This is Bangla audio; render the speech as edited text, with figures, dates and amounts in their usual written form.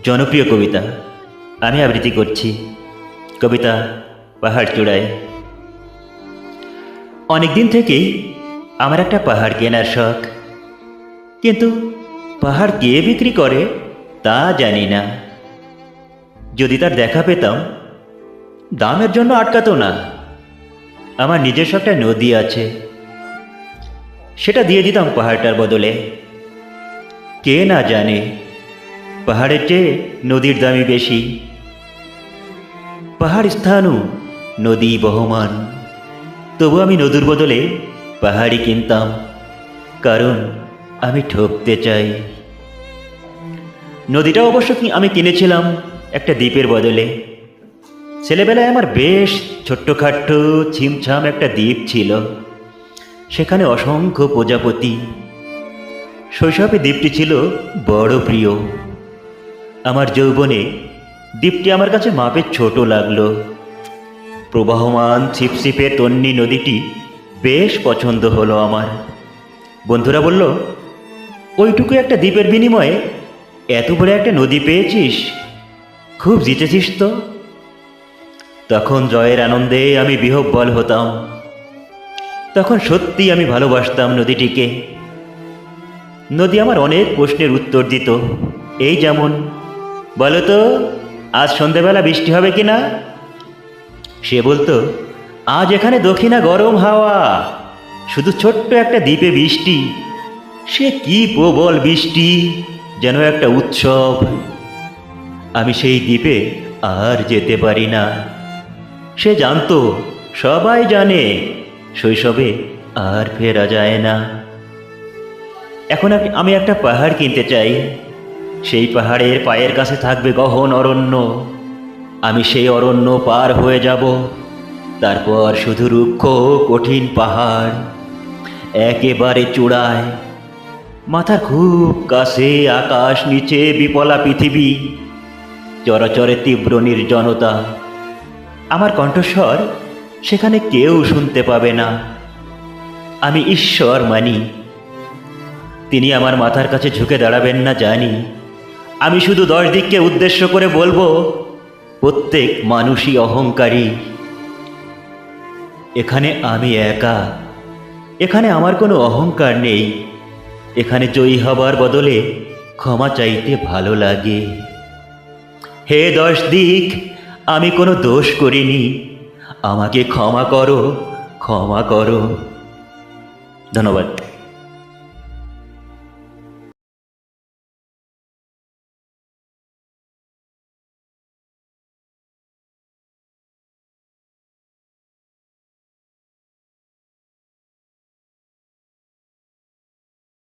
জনপ্রিয় কবিতা আমি আবৃত্তি করছি। কবিতা পাহাড় চূড়ায়। অনেক দিন থেকেই আমার একটা পাহাড় কেনার শখ, কিন্তু পাহাড় কে বিক্রি করে তা জানি না। যদি তার দেখা পেতাম, দামের জন্য আটকাতো না। আমার নিজস্ব একটা নদী আছে, সেটা দিয়ে দিতাম পাহাড়টার বদলে। কে না জানে পাহাড়ের চেয়ে নদীর দামই বেশি। পাহাড় স্থানু, নদী বহমান, তবু আমি নদীর বদলে পাহাড়ি কিনতাম, কারণ আমি ঠকতে চাই। নদীটা অবশ্য আমি কিনেছিলাম একটা দ্বীপের বদলে। ছেলেবেলায় আমার বেশ ছোট্টখাট্ট ছিমছাম একটা দ্বীপ ছিল, সেখানে অসংখ্য প্রজাপতি। শৈশবে দ্বীপটি ছিল বড় প্রিয়। আমার যৌবনে দ্বীপটি আমার কাছে মাপে ছোট লাগলো। প্রবাহমান ছিপছিপে তন্নি নদীটি বেশ পছন্দ হলো আমার। বন্ধুরা বলল, ওইটুকু একটা দ্বীপের বিনিময়ে এত বড় একটা নদী পেয়েছিস, খুব জিতেছিস তো। তখন জয়ের আনন্দে আমি বিহ্বল হতাম। তখন সত্যি আমি ভালোবাসতাম নদীটিকে। নদী আমার অনেক প্রশ্নের উত্তর দিত। এই যেমন, বলো তো আজ সন্ধেবেলা বৃষ্টি হবে কি না? সে বলতো, আজ এখানে দক্ষিণা গরম হাওয়া, শুধু ছোট্ট একটা দ্বীপে বৃষ্টি। সে কি প্রবল বৃষ্টি, যেন একটা উৎসব। আমি সেই দ্বীপে আর যেতে পারি না। সে জানতো, সবাই জানে, শৈশবে আর ফেরা যায় না। এখন আমি একটা পাহাড় কিনতে চাই। সেই পাহাড়ের পায়ের কাছে থাকবে গহন অরণ্য। আমি সেই অরণ্য পার হয়ে যাব, তারপর শুধু রুক্ষ কঠিন পাহাড়, একেবারে চূড়ায়। মাথার খুব কাছে আকাশ, নিচে বিপলা পৃথিবী, চরাচরে তীব্র নির্জনতা। আমার কণ্ঠস্বর সেখানে কেউ শুনতে পাবে না। আমি ঈশ্বর মানি, তিনি আমার মাথার কাছে ঝুঁকে দাঁড়াবেন না জানি। আমি শুধু 10 দিককে উদ্দেশ্য করে বলবো, প্রত্যেক মানুষই অহংকারী। এখানে আমি একা, এখানে আমার কোনো অহংকার নেই। এখানে জয়ী হবার বদলে ক্ষমা চাইতে ভালো লাগে। হে 10 দিক, আমি কোনো দোষ করিনি, আমাকে ক্ষমা করো, ক্ষমা করো। ধন্যবাদ।